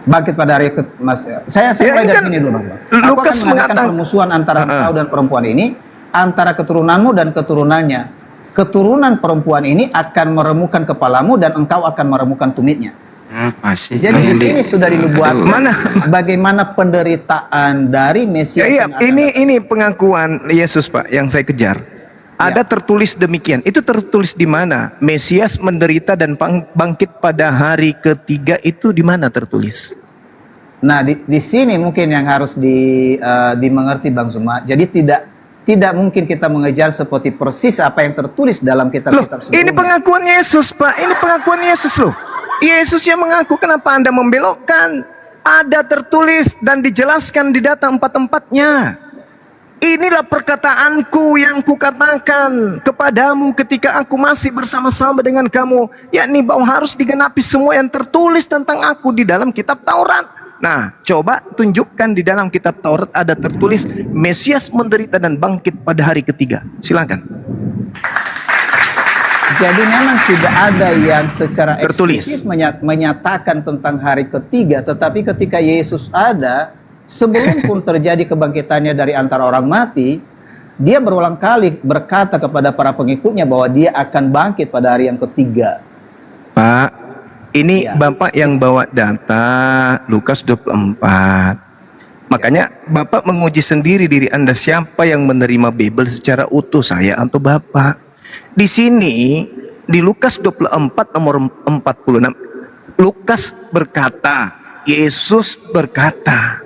Bangkit pada hari saya Ya, mulai ini dari kan sini dulu, Bang. Aku Lukas akan mengadakan mengatakan, permusuhan antara engkau dan perempuan ini, antara keturunanmu dan keturunannya. Keturunan perempuan ini akan meremukkan kepalamu dan engkau akan meremukkan tumitnya. Masih. Jadi di sini sudah dibuat Mana? bagaimana penderitaan dari Mesias. iya, yang akan ini pengakuan Yesus, Pak, yang saya kejar. Ada tertulis demikian. Itu tertulis di mana? Mesias menderita dan bangkit pada hari ketiga, itu di mana tertulis? Nah, di sini mungkin yang harus dimengerti Bang Zuma. Jadi tidak mungkin kita mengejar seperti persis apa yang tertulis dalam kitab-kitab sebelumnya. Ini pengakuan Yesus, Pak. Ini pengakuan Yesus loh. Yesus yang mengaku, kenapa Anda membelokkan? Ada tertulis dan dijelaskan di data 4-4-nya. Inilah perkataanku yang kukatakan kepadamu ketika aku masih bersama-sama dengan kamu, yakni bahwa harus digenapi semua yang tertulis tentang aku di dalam kitab Taurat. Nah, coba tunjukkan di dalam kitab Taurat ada tertulis Mesias menderita dan bangkit pada hari ketiga. Silakan. Jadi memang tidak ada yang secara Tertulis. eksplisit menyatakan tentang hari ketiga, tetapi ketika Yesus ada, sebelum pun terjadi kebangkitannya dari antara orang mati, dia berulang kali berkata kepada para pengikutnya bahwa dia akan bangkit pada hari yang ketiga. Pak, ini Ya. Bapak yang bawa data Lukas 24. Makanya Bapak menguji sendiri diri Anda, siapa yang menerima Bible secara utuh, saya atau Bapak. Di sini di Lukas 24 nomor 46, Lukas berkata, Yesus berkata.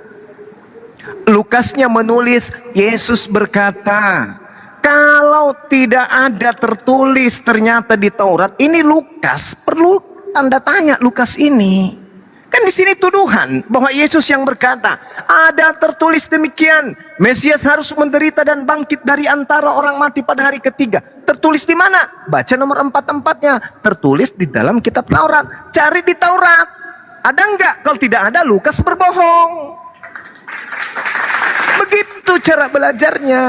Lukasnya menulis Yesus berkata. Kalau tidak ada tertulis ternyata di Taurat, ini Lukas perlu Anda tanya Lukas ini. Kan di sini tuduhan bahwa Yesus yang berkata, ada tertulis demikian, Mesias harus menderita dan bangkit dari antara orang mati pada hari ketiga. Tertulis di mana? Baca nomor 4-4-nya. Tertulis di dalam kitab Taurat. Cari di Taurat. Ada enggak? Kalau tidak ada, Lukas berbohong. Begitu cara belajarnya.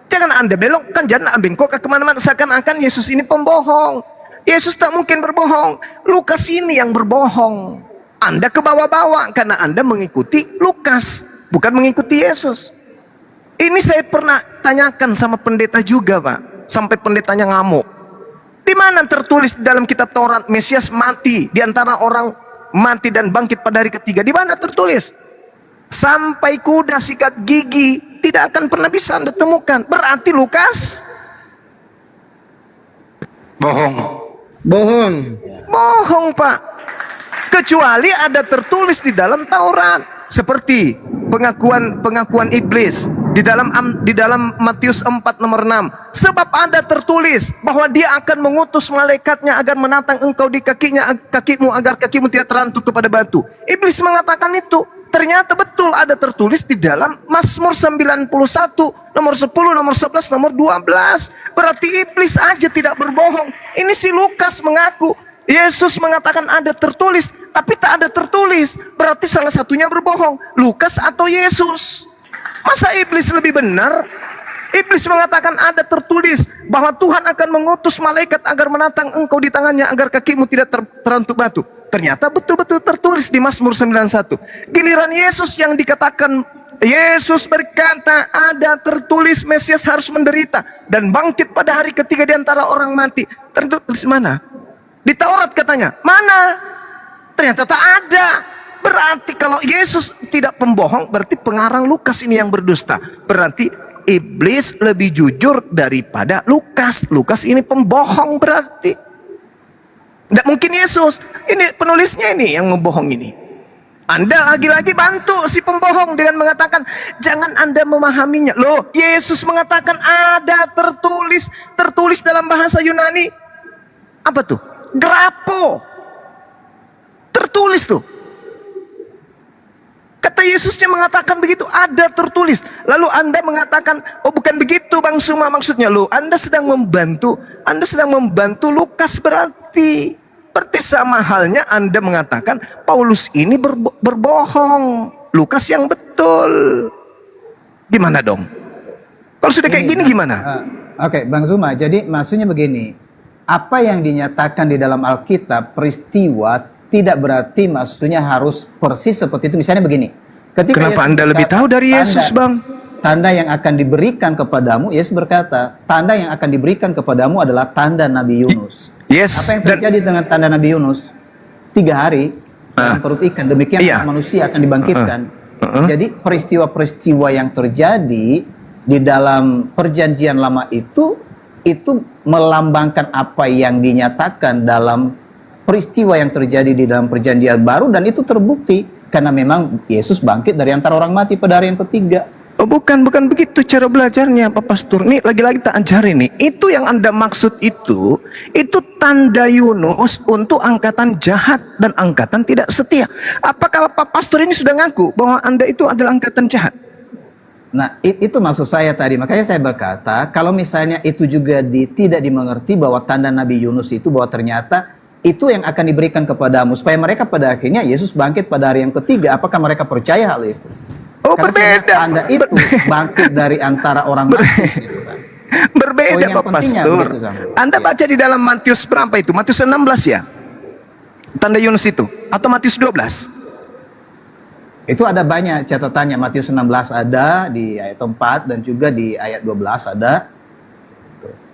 Jangan Anda belokkan, jangan bengkok ke kemana-mana seakan-akan Yesus ini pembohong. Yesus tak mungkin berbohong. Lukas ini yang berbohong. Anda ke bawah-bawah karena Anda mengikuti Lukas, bukan mengikuti Yesus. Ini saya pernah tanyakan sama pendeta juga, Pak. Sampai pendetanya ngamuk. Di mana tertulis di dalam kitab Taurat Mesias mati di antara orang mati dan bangkit pada hari ketiga? Di mana tertulis? Sampai kuda sikat gigi tidak akan pernah bisa Anda temukan. Berarti Lukas Bohong. Bohong. bohong, Pak. Kecuali ada tertulis di dalam Taurat, seperti pengakuan iblis di dalam Matius 4 nomor 6. Sebab ada tertulis bahwa dia akan mengutus malaikatnya agar menatang engkau di kakimu agar kakimu tidak terantuk kepada batu. Iblis mengatakan itu. Ternyata betul ada tertulis di dalam Mazmur 91 nomor 10, nomor 11, nomor 12. Berarti iblis aja tidak berbohong. Ini si Lukas mengaku. Yesus mengatakan ada tertulis, tapi tak ada tertulis. Berarti salah satunya berbohong, Lukas atau Yesus. Masa iblis lebih benar? Iblis mengatakan ada tertulis bahwa Tuhan akan mengutus malaikat agar menatang engkau di tangannya agar kakimu tidak terantuk batu. Ternyata betul-betul tertulis di Mazmur 91. Giliran Yesus yang dikatakan, Yesus berkata ada tertulis Mesias harus menderita dan bangkit pada hari ketiga di antara orang mati. Tertulis mana? Di Taurat katanya. Mana? Ternyata tak ada. Berarti kalau Yesus tidak pembohong, berarti pengarang Lukas ini yang berdusta. Berarti iblis lebih jujur daripada Lukas. Lukas ini pembohong berarti. Tidak mungkin Yesus. Ini penulisnya ini yang membohong ini. Anda lagi-lagi bantu si pembohong dengan mengatakan jangan Anda memahaminya. Loh, Yesus mengatakan ada tertulis dalam bahasa Yunani. Apa tuh? Grapo. Tertulis tuh. Kata Yesusnya mengatakan begitu, ada tertulis. Lalu Anda mengatakan, oh bukan begitu Bang Suma maksudnya. Loh, Anda sedang membantu Lukas berarti. Berarti sama halnya Anda mengatakan Paulus ini berbohong, Lukas yang betul. Gimana dong? Kalau sudah kayak gini gimana? Oke, Bang Zuma, jadi maksudnya begini. Apa yang dinyatakan di dalam Alkitab peristiwa tidak berarti maksudnya harus persis seperti itu. Misalnya begini. Ketika Kenapa Yesus Anda lebih berkata, tahu dari Yesus, Bang? Tanda yang akan diberikan kepadamu, Yesus berkata, tanda yang akan diberikan kepadamu adalah tanda Nabi Yunus. Yes. Apa yang terjadi dengan tanda Nabi Yunus? 3 hari dalam perut ikan, demikian Iya. manusia akan dibangkitkan. Jadi peristiwa-peristiwa yang terjadi di dalam perjanjian lama itu melambangkan apa yang dinyatakan dalam peristiwa yang terjadi di dalam perjanjian baru, dan itu terbukti karena memang Yesus bangkit dari antara orang mati pada hari yang ketiga. Oh, bukan begitu cara belajarnya, Pak Pastor. Nih lagi-lagi tak ajarin nih. Itu yang Anda maksud itu tanda Yunus untuk angkatan jahat dan angkatan tidak setia. Apakah Pak Pastor ini sudah ngaku bahwa Anda itu adalah angkatan jahat? Nah, itu maksud saya tadi. Makanya saya berkata, kalau misalnya itu juga tidak dimengerti bahwa tanda Nabi Yunus itu bahwa ternyata itu yang akan diberikan kepadamu supaya mereka pada akhirnya Yesus bangkit pada hari yang ketiga. Apakah mereka percaya hal itu? Oh, Karena berbeda. tanda itu bangkit dari antara orang mati. Gitu kan. Berbeda, Poin yang Pak pentingnya Pastor. begitu, Sam. Anda baca di dalam Matius berapa itu? Matius 16 ya? Tanda Yunus itu atau Matius 12? Itu ada banyak catatannya. Matius 16 ada di ayat 4 dan juga di ayat 12 ada.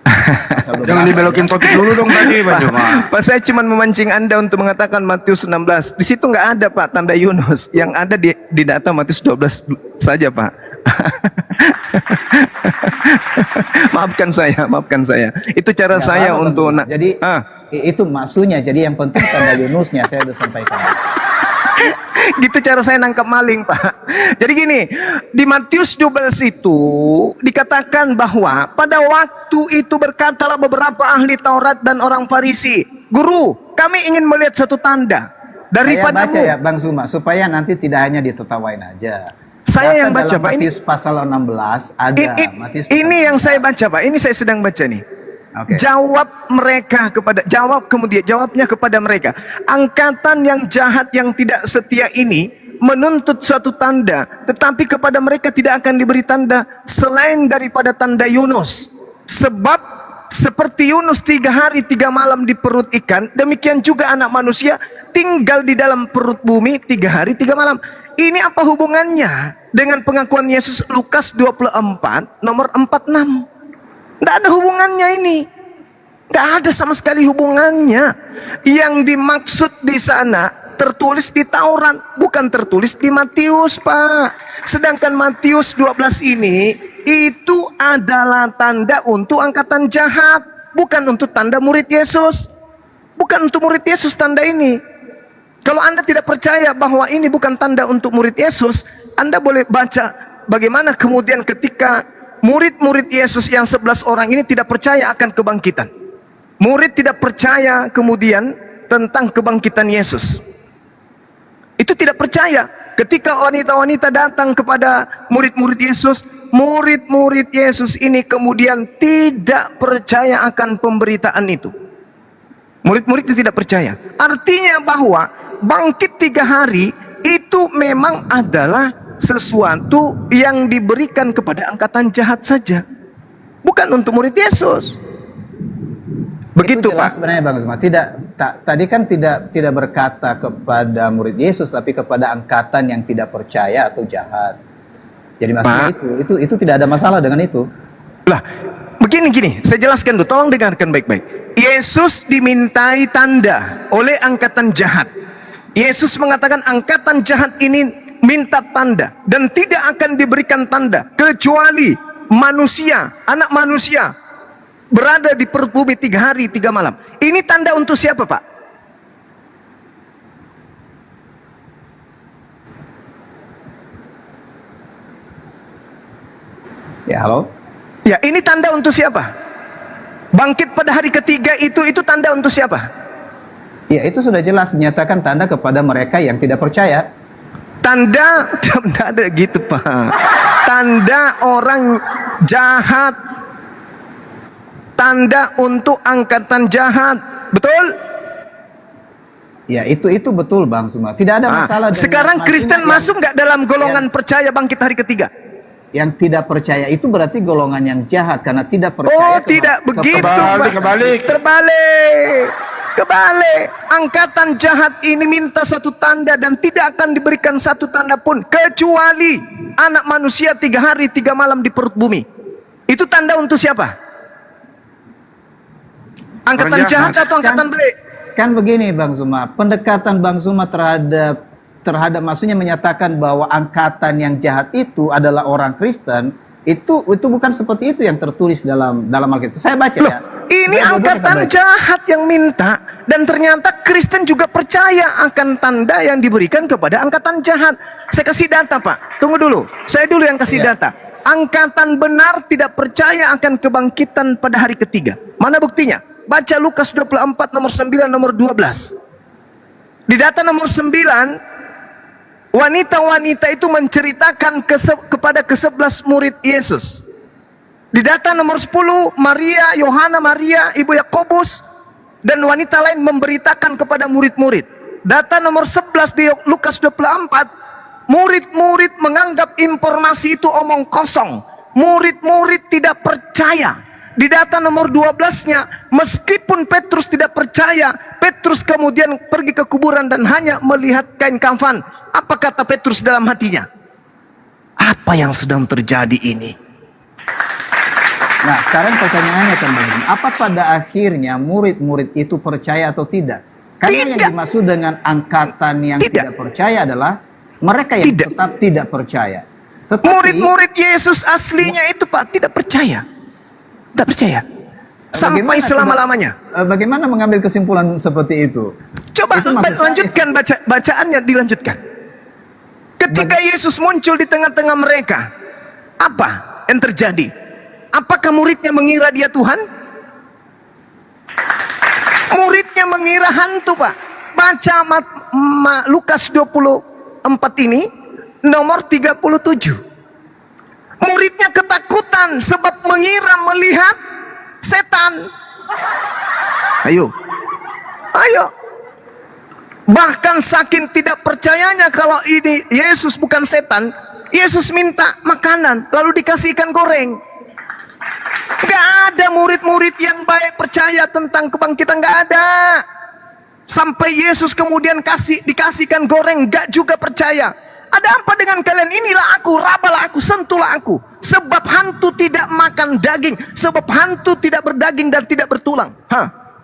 Pasal 12 Jangan dibelokin ada. topik dulu dong tadi, Pak Joma. Pak, saya cuma memancing Anda untuk mengatakan Matius 16. Di situ nggak ada, Pak, tanda Yunus. Yang ada di data Matius 12 saja, Pak. Maafkan saya. Itu cara Nggak saya apa-apa, untuk Bang. Jadi itu maksudnya. Jadi yang penting tanda Yunusnya saya sudah sampaikan. gitu cara saya nangkap maling, Pak. Jadi gini, di Matius 12 itu dikatakan bahwa pada waktu itu berkatalah beberapa ahli Taurat dan orang Farisi, "Guru, kami ingin melihat suatu tanda Saya daripadamu." baca ya Bang Zuma supaya nanti tidak hanya ditertawain aja. Saya yang Bahkan baca, dalam Pak. Matius pasal 16 ada. Matius pasal Ini yang saya baca, Pak. Ini saya sedang baca nih. Oke. Jawabnya kepada mereka. Angkatan yang jahat yang tidak setia ini menuntut suatu tanda, tetapi kepada mereka tidak akan diberi tanda selain daripada tanda Yunus. Sebab seperti Yunus 3 hari 3 malam di perut ikan, demikian juga anak manusia tinggal di dalam perut bumi 3 hari 3 malam. Ini apa hubungannya dengan pengakuan Yesus Lukas 24 nomor 46? Tidak ada hubungannya ini. Tidak ada sama sekali hubungannya. Yang dimaksud di sana tertulis di Taurat, bukan tertulis di Matius, Pak. Sedangkan Matius 12 ini itu adalah tanda untuk angkatan jahat, bukan untuk tanda murid Yesus. Bukan untuk murid Yesus tanda ini. Kalau Anda tidak percaya bahwa ini bukan tanda untuk murid Yesus, Anda boleh baca bagaimana kemudian ketika murid-murid Yesus yang 11 orang ini tidak percaya akan kebangkitan. Murid tidak percaya kemudian tentang kebangkitan Yesus. Itu tidak percaya. Ketika wanita-wanita datang kepada murid-murid Yesus, murid-murid Yesus ini kemudian tidak percaya akan pemberitaan itu. Murid-murid itu tidak percaya. Artinya bahwa bangkit 3 hari itu memang adalah sesuatu yang diberikan kepada angkatan jahat saja, bukan untuk murid Yesus. Begitu, Itu jelas Pak. sebenarnya Bang Zuma. Tadi kan tidak berkata kepada murid Yesus, tapi kepada angkatan yang tidak percaya atau jahat. Jadi maksudnya Pak, itu tidak ada masalah dengan itu. Lah, begini, saya jelaskan dulu, tolong dengarkan baik-baik. Yesus dimintai tanda oleh angkatan jahat. Yesus mengatakan angkatan jahat ini minta tanda dan tidak akan diberikan tanda kecuali manusia, anak manusia berada di perut bumi 3 hari 3 malam. Ini tanda untuk siapa, Pak? Ya, halo? Ya, ini tanda untuk siapa? Bangkit pada hari ketiga itu tanda untuk siapa? Ya, itu sudah jelas menyatakan tanda kepada mereka yang tidak percaya. Tanda, tidak ada gitu, Pak. Tanda orang jahat. Tanda untuk angkatan jahat. Betul? Ya, itu betul Bang Zuma. Tidak ada masalah. dengan Sekarang Kristen yang- masuk nggak dalam golongan percaya bangkit hari ketiga? Yang tidak percaya itu berarti golongan yang jahat karena tidak percaya. Oh, tidak begitu, Pak. Kebalik. Terbalik. Kebalik, angkatan jahat ini minta satu tanda dan tidak akan diberikan satu tanda pun kecuali anak manusia 3 hari 3 malam di perut bumi. Itu tanda untuk siapa? Angkatan jahat atau angkatan baik? Kan begini Bang Zuma, pendekatan Bang Zuma terhadap maksudnya menyatakan bahwa angkatan yang jahat itu adalah orang Kristen, itu bukan seperti itu yang tertulis dalam Alkitab. Saya baca ya. Ini angkatan jahat yang minta, dan ternyata Kristen juga percaya akan tanda yang diberikan kepada angkatan jahat. Saya kasih data, Pak. Tunggu dulu. Saya dulu yang kasih data. Angkatan benar tidak percaya akan kebangkitan pada hari ketiga. Mana buktinya? Baca Lukas 24 nomor 9 nomor 12. Di data nomor 9, wanita-wanita itu menceritakan kepada ke-11 murid Yesus. Di data nomor 10, Maria, Yohana, Maria, ibu Yakobus, dan wanita lain memberitakan kepada murid-murid. Data nomor 11 di Lukas 24, murid-murid menganggap informasi itu omong kosong. Murid-murid tidak percaya. Di data nomor 12-nya, meskipun Petrus tidak percaya, Petrus kemudian pergi ke kuburan dan hanya melihat kain kafan. Apa kata Petrus dalam hatinya? Apa yang sedang terjadi ini? Nah, sekarang pertanyaannya kan begini, apa pada akhirnya murid-murid itu percaya atau tidak? Karena yang dimaksud dengan angkatan yang tidak percaya adalah mereka yang tetap tidak percaya. Tetapi murid-murid Yesus aslinya itu, Pak, tidak percaya. Tidak percaya. Sampai selama-lamanya. Bagaimana mengambil kesimpulan seperti itu? Coba lanjutkan bacaannya, dilanjutkan. Ketika Yesus muncul di tengah-tengah mereka, apa yang terjadi? Apakah muridnya mengira dia Tuhan? Muridnya mengira hantu, Pak. Baca Lukas 24 ini nomor 37. Muridnya ketakutan sebab mengira melihat setan. Ayo. Bahkan saking tidak percayanya kalau ini Yesus bukan setan, Yesus minta makanan lalu dikasihkan goreng. Gak ada murid-murid yang baik percaya tentang kebangkitan, gak ada. Sampai Yesus kemudian dikasihkan goreng, gak juga percaya. Ada apa dengan kalian? Inilah aku, rabalah aku, sentuhlah aku. Sebab hantu tidak makan daging, sebab hantu tidak berdaging dan tidak bertulang.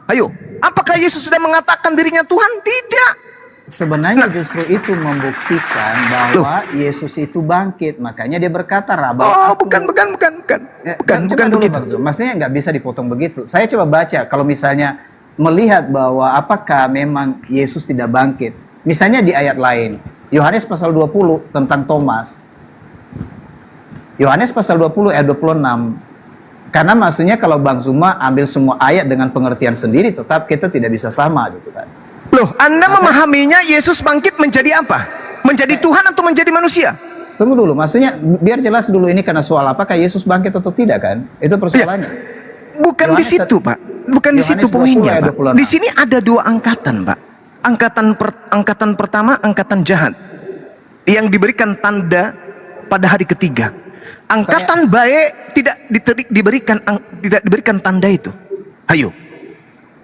Ayo, apakah Yesus sudah mengatakan dirinya Tuhan? Tidak. Sebenarnya justru itu membuktikan bahwa Yesus itu bangkit. Makanya dia berkata, rabalah aku. Bukan Dulu, Bang Zul. Maksudnya nggak bisa dipotong begitu. Saya coba baca, kalau misalnya melihat bahwa apakah memang Yesus tidak bangkit. Misalnya di ayat lain, Yohanes pasal 20 tentang Thomas. Yohanes pasal 20 ayat 26. Karena maksudnya kalau Bang Zuma ambil semua ayat dengan pengertian sendiri, tetap kita tidak bisa sama gitu kan. Loh, Anda memahaminya Yesus bangkit menjadi apa? Menjadi Tuhan atau menjadi manusia? Tunggu dulu, maksudnya biar jelas dulu ini karena soal apakah Yesus bangkit atau tidak kan? Itu persoalannya. Bukan di situ, Pak. Bukan di situ poinnya, Pak. Di sini ada 2 angkatan, Pak. Angkatan pertama, angkatan jahat yang diberikan tanda pada hari ketiga. Angkatan baik tidak diberikan tanda itu. Ayo.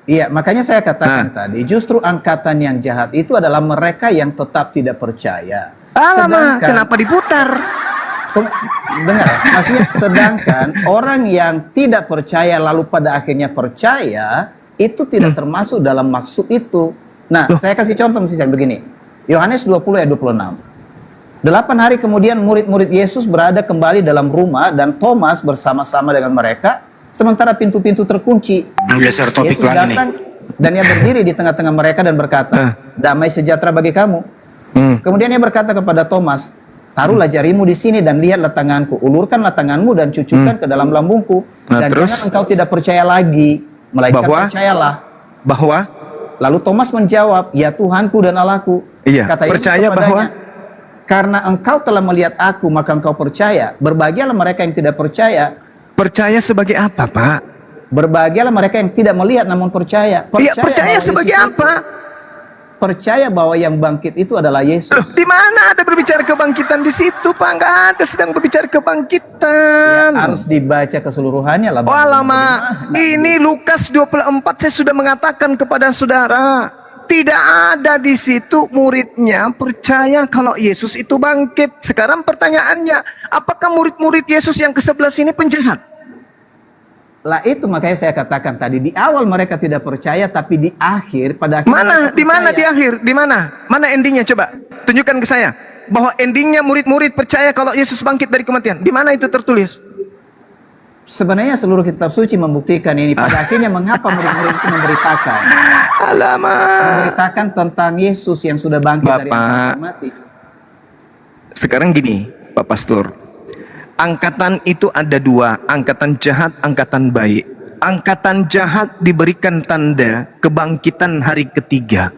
Iya, makanya saya katakan tadi, justru angkatan yang jahat itu adalah mereka yang tetap tidak percaya. Kenapa diputar? Dengar ya, maksudnya sedangkan orang yang tidak percaya lalu pada akhirnya percaya, itu tidak termasuk dalam maksud itu. Nah, saya kasih contoh misalnya begini. Yohanes 20 ayat 26. 8 hari kemudian murid-murid Yesus berada kembali dalam rumah dan Thomas bersama-sama dengan mereka. Sementara pintu-pintu terkunci. Geser topik Yesus lagi datang nih. dan ia berdiri di tengah-tengah mereka dan berkata, damai sejahtera bagi kamu. Kemudian ia berkata kepada Thomas, taruhlah jarimu di sini dan lihatlah tanganku. Ulurkanlah tanganmu dan cucukkan ke dalam lambungku. Dan jangan engkau tidak percaya lagi, melainkan percayalah. Lalu Thomas menjawab, ya Tuhanku dan Allahku. Kata Yesus percaya kepadanya, karena engkau telah melihat aku, maka engkau percaya. Berbahagialah mereka yang tidak percaya. Percaya sebagai apa, Pak? Berbahagialah mereka yang tidak melihat namun percaya. Percaya sebagai apa? percaya bahwa yang bangkit itu adalah Yesus. Loh, di mana ada berbicara kebangkitan di situ, Pak? Nggak ada sedang berbicara kebangkitan. Harus dibaca keseluruhannya lah. Oh lama, ini Lukas 24 saya sudah mengatakan kepada saudara, tidak ada di situ muridnya percaya kalau Yesus itu bangkit. Sekarang pertanyaannya, apakah murid-murid Yesus yang ke-11 ini penjahat? Lah itu makanya saya katakan tadi, di awal mereka tidak percaya, tapi di akhir pada akhirnya Mana? mereka Di mana percaya. di akhir? Di mana? Mana endingnya? Coba tunjukkan ke saya. Bahwa endingnya murid-murid percaya kalau Yesus bangkit dari kematian. Di mana itu tertulis? Sebenarnya seluruh kitab suci membuktikan ini. Pada akhirnya mengapa murid-murid itu memberitakan? Alamak. Memberitakan tentang Yesus yang sudah bangkit dari Bapak. antara orang mati. Sekarang gini, Pak Pastor. Angkatan itu ada dua, angkatan jahat, angkatan baik. Angkatan jahat diberikan tanda kebangkitan hari ketiga.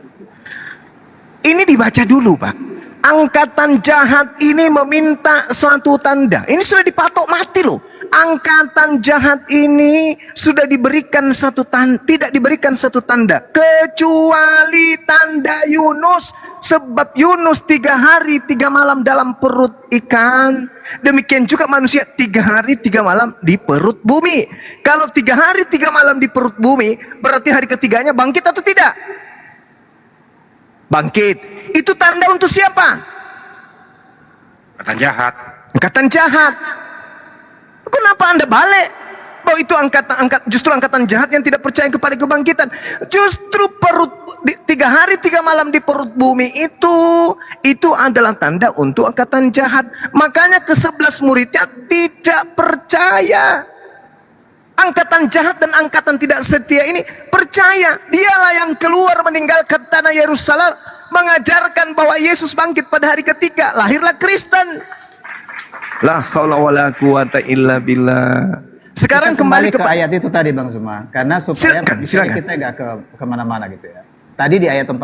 Ini dibaca dulu, Pak. Angkatan jahat ini meminta suatu tanda. Ini sudah dipatok mati loh. Angkatan jahat ini sudah diberikan satu tanda, tidak diberikan satu tanda kecuali tanda Yunus, sebab Yunus 3 hari 3 malam dalam perut ikan. Demikian juga manusia 3 hari 3 malam di perut bumi. Kalau 3 hari 3 malam di perut bumi, berarti hari ketiganya bangkit atau tidak? Bangkit. Itu tanda untuk siapa? Angkatan jahat. Angkatan jahat. Kenapa Anda balik? Bahwa itu justru angkatan jahat yang tidak percaya kepada kebangkitan. Justru 3 hari 3 malam di perut bumi itu adalah tanda untuk angkatan jahat. Makanya ke-11 muridnya tidak percaya. Angkatan jahat dan angkatan tidak setia ini percaya. Dialah yang keluar meninggalkan tanah Yerusalem, mengajarkan bahwa Yesus bangkit pada hari ketiga. Lahirlah Kristen. La haula wala quwata illa billah. Sekarang Kita kembali ke ayat itu tadi Bang Zuma, karena supaya Silakan. kita nggak kemana-mana gitu ya. Tadi di ayat 4,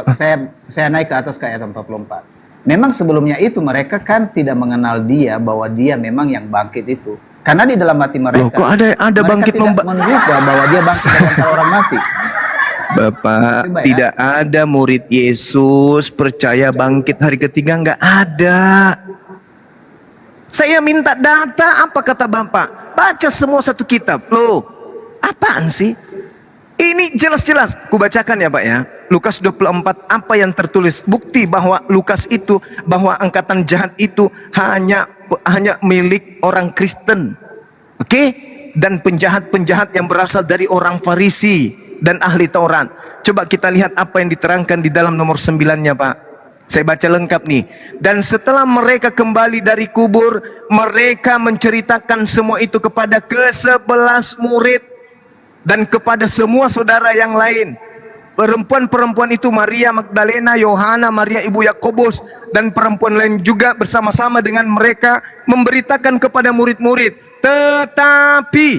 saya naik ke atas ke ayat 44. Memang sebelumnya itu mereka kan tidak mengenal dia, bahwa dia memang yang bangkit itu. Karena di dalam hati mereka, Loh, kok ada mereka bangkit tidak menduga bahwa dia bangkit dari antara orang mati. Bapak, Coba ya. tidak ada murid Yesus percaya bangkit hari ketiga, nggak ada. Saya minta data, apa kata Bapak? Baca semua satu kitab. Loh, apaan sih? Ini jelas-jelas. Kubacakan ya Pak ya. Lukas 24, apa yang tertulis? Bukti bahwa Lukas itu, bahwa angkatan jahat itu hanya milik orang Kristen. Oke? Dan penjahat-penjahat yang berasal dari orang Farisi dan ahli Taurat. Coba kita lihat apa yang diterangkan di dalam nomor 9-nya Pak. Saya baca lengkap nih. Dan setelah mereka kembali dari kubur, mereka menceritakan semua itu kepada ke-11 murid dan kepada semua saudara yang lain. Perempuan-perempuan itu Maria Magdalena, Yohana, Maria ibu Yakobus, dan perempuan lain juga bersama-sama dengan mereka memberitakan kepada murid-murid. Tetapi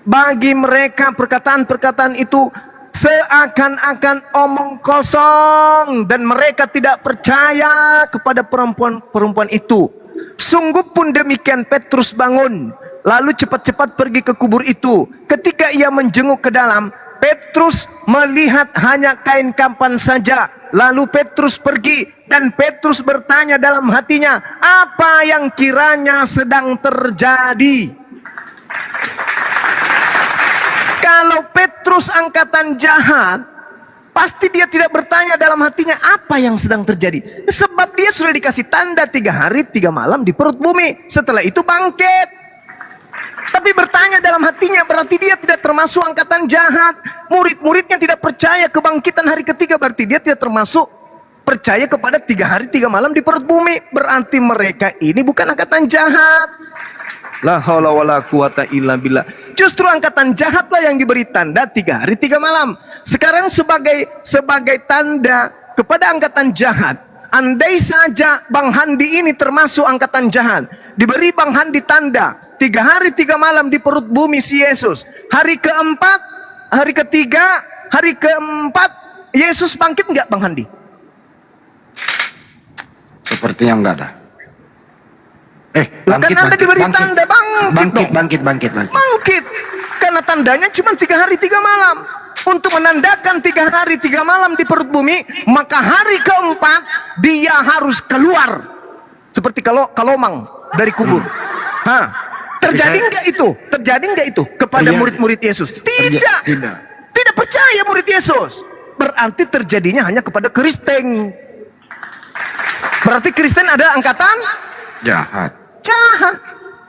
bagi mereka perkataan-perkataan itu seakan-akan omong kosong, dan mereka tidak percaya kepada perempuan-perempuan itu. Sungguh pun demikian, Petrus bangun lalu cepat-cepat pergi ke kubur itu. Ketika ia menjenguk ke dalam, Petrus melihat hanya kain kafan saja. Lalu Petrus pergi, dan Petrus bertanya dalam hatinya, apa yang kiranya sedang terjadi? Kalau Petrus angkatan jahat, pasti dia tidak bertanya dalam hatinya apa yang sedang terjadi. Sebab dia sudah dikasih tanda 3 hari 3 malam di perut bumi. Setelah itu bangkit. Tapi bertanya dalam hatinya, berarti dia tidak termasuk angkatan jahat. Murid-muridnya tidak percaya kebangkitan hari ketiga, berarti dia tidak termasuk percaya kepada 3 hari 3 malam di perut bumi. Berarti mereka ini bukan angkatan jahat. La haula wala quwata illa billah. Justru angkatan jahatlah yang diberi tanda 3 hari 3 malam. Sekarang sebagai tanda kepada angkatan jahat, andai saja Bang Handi ini termasuk angkatan jahat, diberi Bang Handi tanda 3 hari 3 malam di perut bumi si Yesus. Hari keempat, hari ketiga, hari keempat Yesus bangkit enggak Bang Handi? Sepertinya enggak ada. Lah kan Anda diberi tanda bangkit. Bangkit. Bangkit. Karena tandanya cuma 3 hari 3 malam. untuk menandakan 3 hari 3 malam di perut bumi, maka hari keempat dia harus keluar seperti kalomang dari kubur. Terjadi nggak itu? Terjadi nggak itu kepada murid-murid Yesus? Tidak. Tidak percaya murid Yesus. Berarti terjadinya hanya kepada Kristen. Berarti Kristen ada angkatan Jahat. jahat.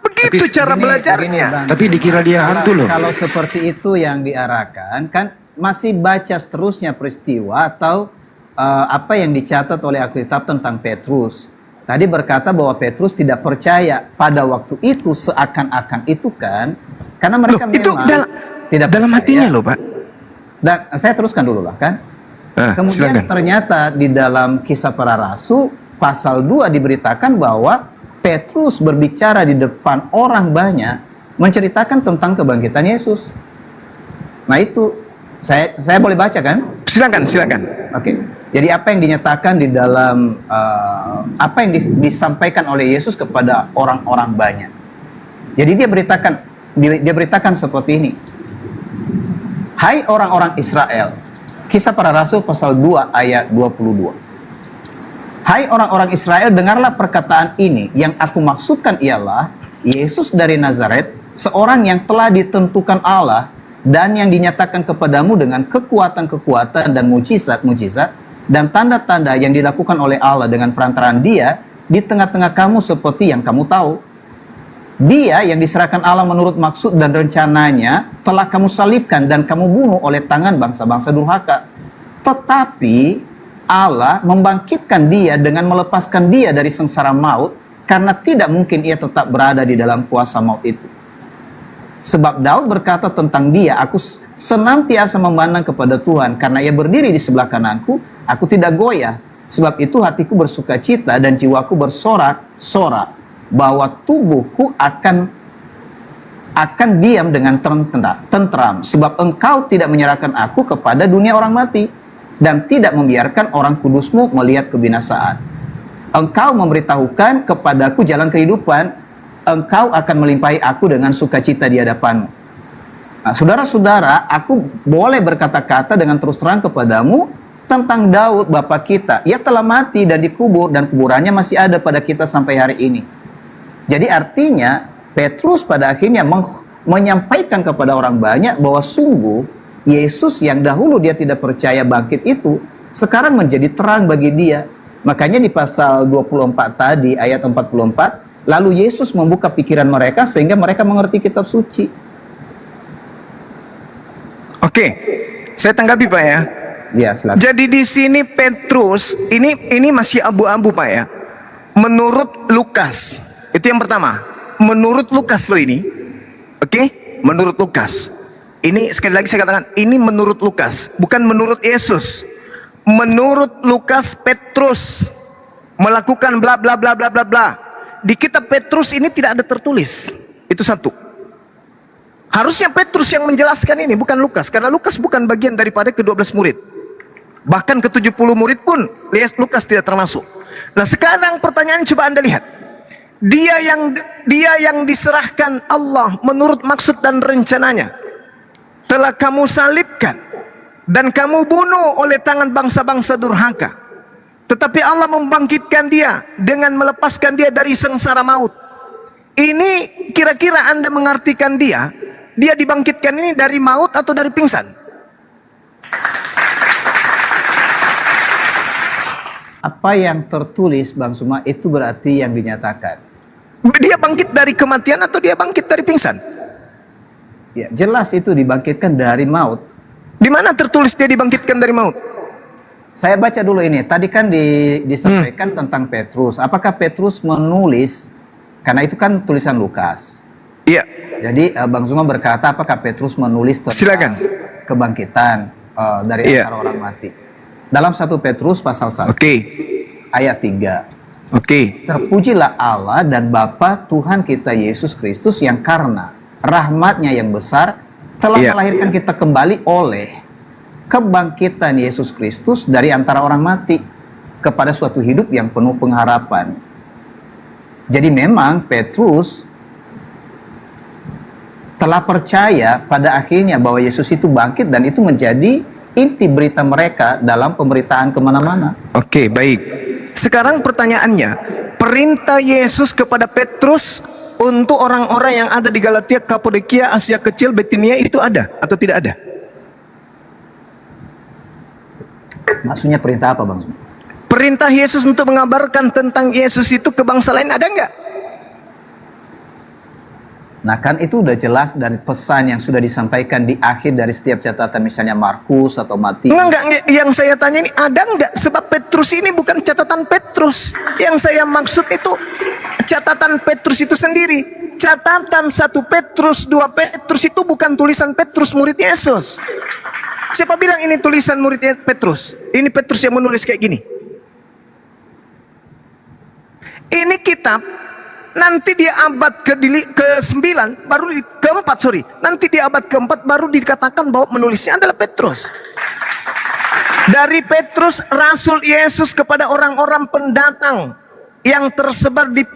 Begitu cara belajarnya. Bang. Tapi dikira dia hantu loh. Kalau seperti itu yang diarahkan, kan masih baca seterusnya peristiwa atau apa yang dicatat oleh Alkitab tentang Petrus. Tadi berkata bahwa Petrus tidak percaya pada waktu itu, seakan-akan itu kan, karena mereka Loh, itu memang tidak dalam percaya. hatinya loh, Pak. Dan saya teruskan dulu lah kan. Kemudian Silakan. ternyata di dalam Kisah Para Rasul pasal 2 diberitakan bahwa Petrus berbicara di depan orang banyak menceritakan tentang kebangkitan Yesus. Nah itu saya boleh baca kan? Silakan, silakan. Oke. Jadi apa yang dinyatakan di dalam apa yang disampaikan oleh Yesus kepada orang-orang banyak. Jadi dia beritakan seperti ini. Hai orang-orang Israel. Kisah Para Rasul pasal 2 ayat 22. Hai orang-orang Israel, dengarlah perkataan ini. Yang aku maksudkan ialah Yesus dari Nazaret, seorang yang telah ditentukan Allah dan yang dinyatakan kepadamu dengan kekuatan-kekuatan dan mujizat-mujizat dan tanda-tanda yang dilakukan oleh Allah dengan perantaraan Dia di tengah-tengah kamu seperti yang kamu tahu. Dia yang diserahkan Allah menurut maksud dan rencananya telah kamu salibkan dan kamu bunuh oleh tangan bangsa-bangsa durhaka. Tetapi Allah membangkitkan dia dengan melepaskan dia dari sengsara maut, karena tidak mungkin ia tetap berada di dalam kuasa maut itu. Sebab Daud berkata tentang dia, aku senantiasa memandang kepada Tuhan, karena ia berdiri di sebelah kananku, aku tidak goyah. Sebab itu hatiku bersuka cita dan jiwaku bersorak-sorak, bahwa tubuhku akan diam dengan tentram, sebab engkau tidak menyerahkan aku kepada dunia orang mati, dan tidak membiarkan orang kudusmu melihat kebinasaan. Engkau memberitahukan kepadaku jalan kehidupan, engkau akan melimpahi aku dengan sukacita di hadapanmu. Nah, saudara-saudara, aku boleh berkata-kata dengan terus terang kepadamu tentang Daud bapa kita. Ia telah mati dan dikubur, dan kuburannya masih ada pada kita sampai hari ini. Jadi artinya Petrus pada akhirnya menyampaikan kepada orang banyak bahwa sungguh Yesus yang dahulu dia tidak percaya bangkit itu sekarang menjadi terang bagi dia. Makanya di pasal 24 tadi ayat 44, lalu Yesus membuka pikiran mereka sehingga mereka mengerti kitab suci. Oke, saya tanggapi Pak ya. Ya, silakan. Jadi di sini Petrus ini masih abu-abu Pak ya. Menurut Lukas, itu yang pertama. Menurut Lukas loh ini. Oke, menurut Lukas. Ini sekali lagi saya katakan, ini menurut Lukas, bukan menurut Yesus. Menurut Lukas, Petrus melakukan bla bla bla bla bla bla. Di kitab Petrus ini tidak ada tertulis. Itu satu. Harusnya Petrus yang menjelaskan ini, bukan Lukas, karena Lukas bukan bagian daripada ke-12 murid. Bahkan ke-70 murid pun Lukas tidak termasuk. Nah, sekarang pertanyaan coba Anda lihat. Dia yang diserahkan Allah menurut maksud dan rencananya telah kamu salibkan dan kamu bunuh oleh tangan bangsa-bangsa durhaka. Tetapi Allah membangkitkan dia dengan melepaskan dia dari sengsara maut. Ini kira-kira Anda mengartikan dia dibangkitkan ini dari maut atau dari pingsan? Apa yang tertulis Bang Suma itu berarti yang dinyatakan. Dia bangkit dari kematian atau dia bangkit dari pingsan? Ya, jelas itu dibangkitkan dari maut. Di mana tertulis dia dibangkitkan dari maut? Saya baca dulu ini. Tadi kan disampaikan tentang Petrus. Apakah Petrus menulis? Karena itu kan tulisan Lukas. Iya. Jadi Bang Zuma berkata, apakah Petrus menulis tentang Silakan. kebangkitan dari antara orang mati? Dalam 1 Petrus pasal 1 ayat 3. Terpujilah Allah dan Bapa Tuhan kita Yesus Kristus yang karena rahmatnya yang besar telah melahirkan kita kembali oleh kebangkitan Yesus Kristus dari antara orang mati kepada suatu hidup yang penuh pengharapan. Jadi memang Petrus telah percaya pada akhirnya bahwa Yesus itu bangkit, dan itu menjadi inti berita mereka dalam pemberitaan kemana-mana. Oke, baik. Sekarang pertanyaannya, perintah Yesus kepada Petrus untuk orang-orang yang ada di Galatia, Kapadokia, Asia Kecil, Bitinia itu ada atau tidak ada? Maksudnya perintah apa, Bang? Perintah Yesus untuk mengabarkan tentang Yesus itu ke bangsa lain ada nggak? Nah, kan itu udah jelas dari pesan yang sudah disampaikan di akhir dari setiap catatan, misalnya Markus atau Matius. Enggak, yang saya tanya ini ada nggak? Sebab Petrus ini bukan catatan Petrus. Yang saya maksud itu catatan Petrus itu sendiri. Catatan 1 Petrus, 2 Petrus itu bukan tulisan Petrus murid Yesus. Siapa bilang ini tulisan murid Petrus? Ini Petrus yang menulis kayak gini. Ini kitab nanti di abad ke-9 baru ke-4 nanti di abad ke-4 baru dikatakan bahwa menulisnya adalah Petrus. Dari Petrus rasul Yesus kepada orang-orang pendatang yang tersebar di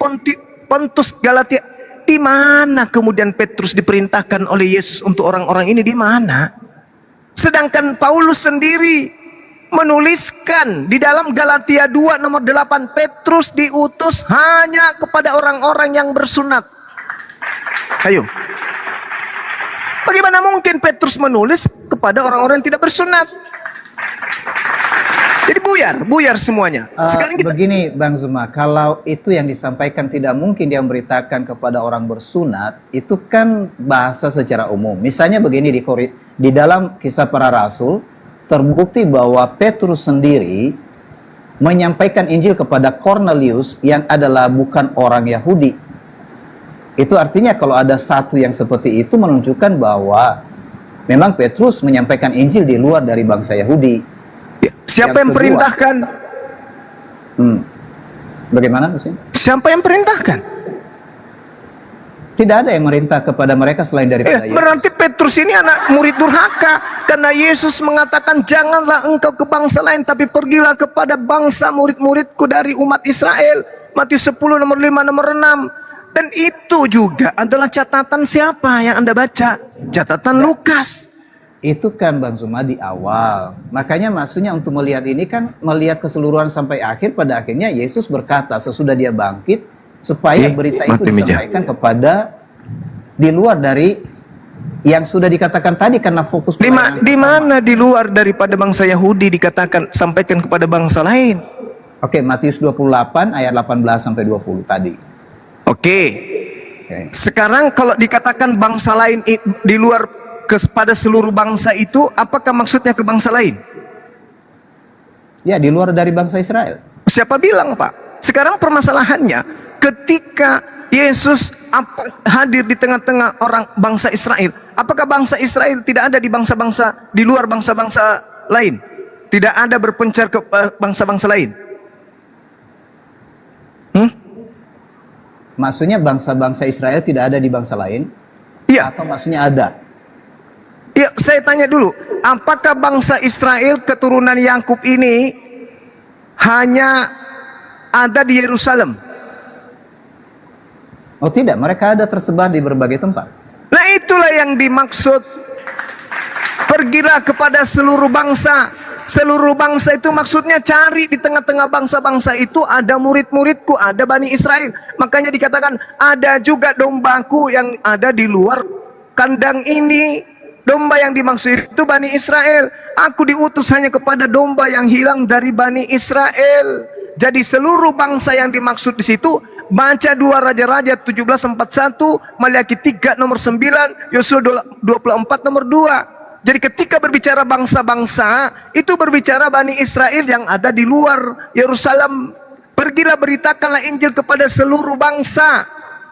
Pontus, Galatia. Di mana kemudian Petrus diperintahkan oleh Yesus untuk orang-orang ini, di mana? Sedangkan Paulus sendiri menuliskan di dalam Galatia 2 nomor 8, Petrus diutus hanya kepada orang-orang yang bersunat. Ayo. Bagaimana mungkin Petrus menulis kepada orang-orang yang tidak bersunat? Jadi buyar semuanya. Sekarang kita Begini, Bang Zuma, kalau itu yang disampaikan tidak mungkin dia memberitakan kepada orang bersunat, itu kan bahasa secara umum. Misalnya begini, di dalam Kisah Para Rasul terbukti bahwa Petrus sendiri menyampaikan Injil kepada Cornelius yang adalah bukan orang Yahudi. Itu artinya kalau ada satu yang seperti itu menunjukkan bahwa memang Petrus menyampaikan Injil di luar dari bangsa Yahudi. siapa yang perintahkan? Bagaimana maksudnya? Siapa yang perintahkan? Tidak ada yang merintah kepada mereka selain daripada Yesus. Berarti Petrus ini anak murid durhaka, karena Yesus mengatakan janganlah engkau ke bangsa lain, tapi pergilah kepada bangsa murid-muridku dari umat Israel. Matius 10 nomor 5 nomor 6. Dan itu juga adalah catatan siapa yang Anda baca? Catatan Lukas. Itu kan Bang Zuma di awal. Makanya maksudnya untuk melihat ini kan melihat keseluruhan sampai akhir. Pada akhirnya Yesus berkata sesudah dia bangkit, supaya berita itu disampaikan kepada di luar dari yang sudah dikatakan tadi, karena fokus di mana di luar daripada bangsa Yahudi dikatakan sampaikan kepada bangsa lain. Oke, Matius 28 ayat 18 sampai 20 tadi. Oke. Sekarang kalau dikatakan bangsa lain di luar kepada seluruh bangsa itu, apakah maksudnya ke bangsa lain? Ya, di luar dari bangsa Israel. Siapa bilang, Pak? Sekarang permasalahannya, ketika Yesus hadir di tengah-tengah orang bangsa Israel, apakah bangsa Israel tidak ada di bangsa-bangsa di luar bangsa-bangsa lain? Tidak ada berpencar ke bangsa-bangsa lain? Maksudnya bangsa-bangsa Israel tidak ada di bangsa lain? Iya. Atau maksudnya ada? Ya, saya tanya dulu, apakah bangsa Israel keturunan Yakub ini hanya ada di Yerusalem? Oh tidak, mereka ada tersebar di berbagai tempat. Nah itulah yang dimaksud, pergilah kepada seluruh bangsa. Seluruh bangsa itu maksudnya cari di tengah-tengah bangsa-bangsa itu ada murid-muridku, ada Bani Israel. Makanya dikatakan ada juga dombaku yang ada di luar kandang ini. Domba yang dimaksud itu Bani Israel. Aku diutus hanya kepada domba yang hilang dari Bani Israel. Jadi seluruh bangsa yang dimaksud di situ, baca 2 Raja-Raja 17:41, Maliaki 3 nomor 9, Yosua 24 nomor 2. Jadi ketika berbicara bangsa-bangsa, itu berbicara Bani Israel yang ada di luar Yerusalem. Pergilah beritakanlah Injil kepada seluruh bangsa.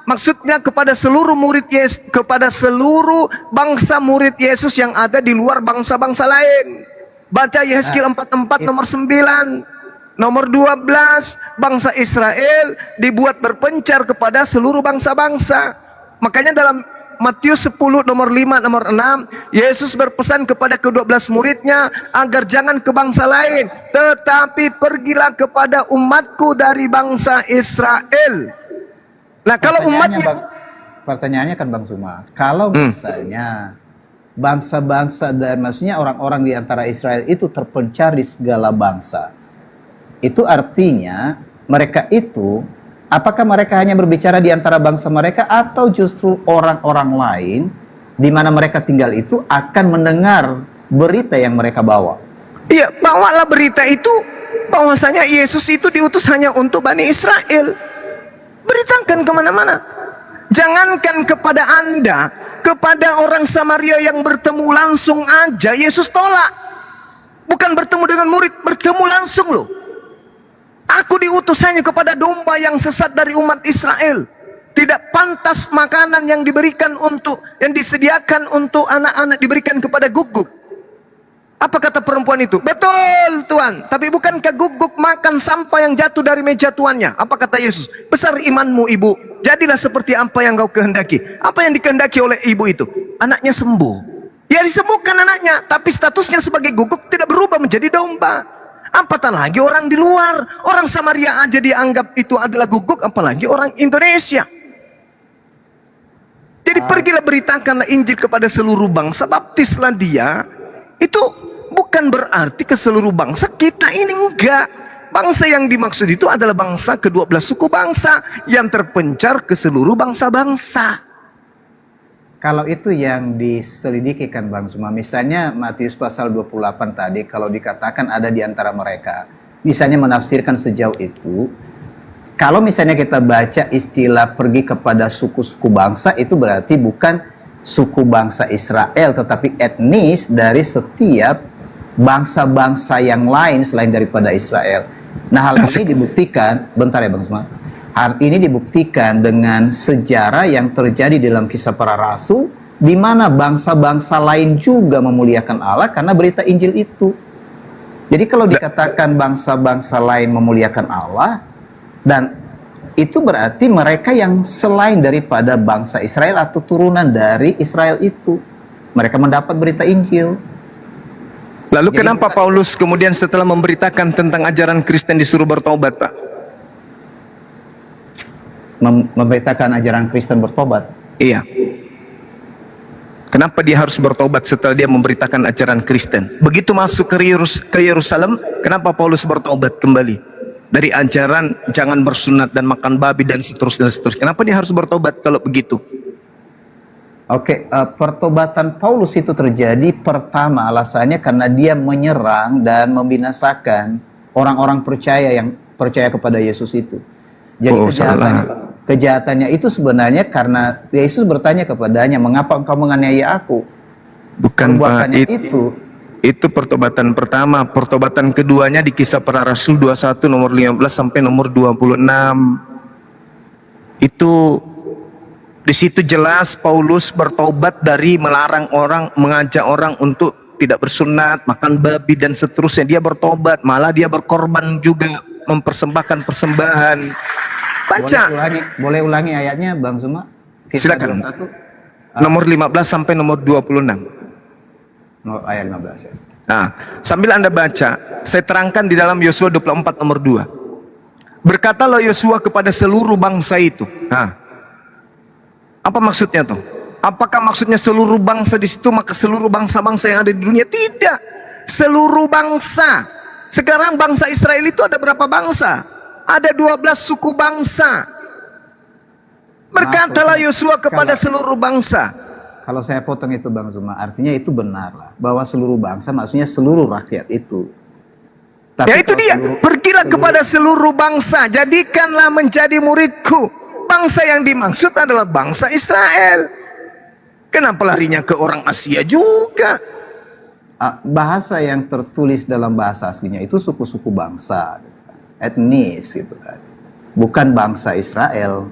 Maksudnya kepada seluruh murid Yesus, kepada seluruh bangsa murid Yesus yang ada di luar bangsa-bangsa lain. Baca Yehezkiel 44 nomor 9. Nomor 12, bangsa Israel dibuat berpencar kepada seluruh bangsa-bangsa. Makanya dalam Matius 10 nomor 5 nomor 6, Yesus berpesan kepada ke-12 muridnya agar jangan ke bangsa lain, tetapi pergilah kepada umatku dari bangsa Israel. Nah kalau umatnya, pertanyaannya kan Bang Suma, kalau misalnya bangsa-bangsa dan maksudnya orang-orang di antara Israel itu terpencar di segala bangsa, itu artinya mereka itu, apakah mereka hanya berbicara di antara bangsa mereka atau justru orang-orang lain di mana mereka tinggal itu akan mendengar berita yang mereka bawa? Iya, bawalah berita itu bahwasanya Yesus itu diutus hanya untuk Bani Israel. Beritakan kemana-mana. Jangankan kepada Anda, kepada orang Samaria yang bertemu langsung aja Yesus tolak. Bukan bertemu dengan murid, bertemu langsung loh. Aku diutus hanya kepada domba yang sesat dari umat Israel. Tidak pantas makanan yang diberikan yang disediakan untuk anak-anak diberikan kepada guguk. Apa kata perempuan itu? Betul Tuhan, tapi bukankah guguk makan sampah yang jatuh dari meja tuannya? Apa kata Yesus? Besar imanmu ibu, jadilah seperti apa yang kau kehendaki. Apa yang dikehendaki oleh ibu itu? Anaknya sembuh. Ya disembuhkan anaknya, tapi statusnya sebagai guguk tidak berubah menjadi domba. Apatah lagi orang di luar, orang Samaria aja dianggap itu adalah guguk, apalagi orang Indonesia. Jadi pergilah beritakanlah Injil kepada seluruh bangsa, baptislah dia. Itu bukan berarti ke seluruh bangsa, kita ini enggak. Bangsa yang dimaksud itu adalah bangsa ke-12 suku bangsa yang terpencar ke seluruh bangsa-bangsa. Kalau itu yang diselidiki kan Bang Suma, misalnya Matius pasal 28 tadi, kalau dikatakan ada di antara mereka, misalnya menafsirkan sejauh itu, kalau misalnya kita baca istilah pergi kepada suku-suku bangsa, itu berarti bukan suku bangsa Israel, tetapi etnis dari setiap bangsa-bangsa yang lain selain daripada Israel. Nah, hal ini dibuktikan, bentar ya Bang Suma. Hal ini dibuktikan dengan sejarah yang terjadi dalam Kisah Para Rasul, di mana bangsa-bangsa lain juga memuliakan Allah karena berita Injil itu. Jadi kalau dikatakan bangsa-bangsa lain memuliakan Allah, dan itu berarti mereka yang selain daripada bangsa Israel atau turunan dari Israel itu, mereka mendapat berita Injil. Lalu kenapa Paulus kemudian setelah memberitakan tentang ajaran Kristen disuruh bertobat, Pak? Memberitakan ajaran Kristen bertobat? Iya. Kenapa dia harus bertobat setelah dia memberitakan ajaran Kristen? Begitu masuk ke Yerusalem, kenapa Paulus bertobat kembali? Dari ajaran jangan bersunat dan makan babi dan seterusnya. Kenapa dia harus bertobat kalau begitu? Oke, pertobatan Paulus itu terjadi pertama alasannya karena dia menyerang dan membinasakan orang-orang percaya yang percaya kepada Yesus itu. Jadi kejahatannya itu sebenarnya karena Yesus bertanya kepadanya, mengapa engkau menganiaya aku? Bukan Pak, itu pertobatan pertama. Pertobatan keduanya di Kisah Para Rasul 21 nomor 15 sampai nomor 26. Itu di situ jelas Paulus bertobat dari melarang orang, mengajak orang untuk tidak bersunat, makan babi dan seterusnya. Dia bertobat, malah dia berkorban juga, mempersembahkan persembahan. Baca. Boleh ulangi ayatnya Bang Suma? Silakan. Nomor 15 sampai nomor 26. Ayat 15 ya. Nah, sambil Anda baca, saya terangkan di dalam Yosua 24 nomor 2. Berkatalah Yosua kepada seluruh bangsa itu. Nah, apa maksudnya tuh? Apakah maksudnya seluruh bangsa di situ maka seluruh bangsa-bangsa yang ada di dunia? Tidak. Seluruh bangsa. Sekarang bangsa Israel itu ada berapa bangsa? Ada 12 suku bangsa. Berkatalah Yosua kepada seluruh bangsa. Kalau saya potong itu Bang Zuma, artinya itu benar lah, bahwa seluruh bangsa maksudnya seluruh rakyat itu. Tapi ya itu dia, pergilah kepada seluruh bangsa, jadikanlah menjadi muridku. Bangsa yang dimaksud adalah bangsa Israel. Kenapa larinya ke orang Asia juga? Bahasa yang tertulis dalam bahasa aslinya itu suku-suku bangsa, etnis gitu kan. Bukan bangsa Israel,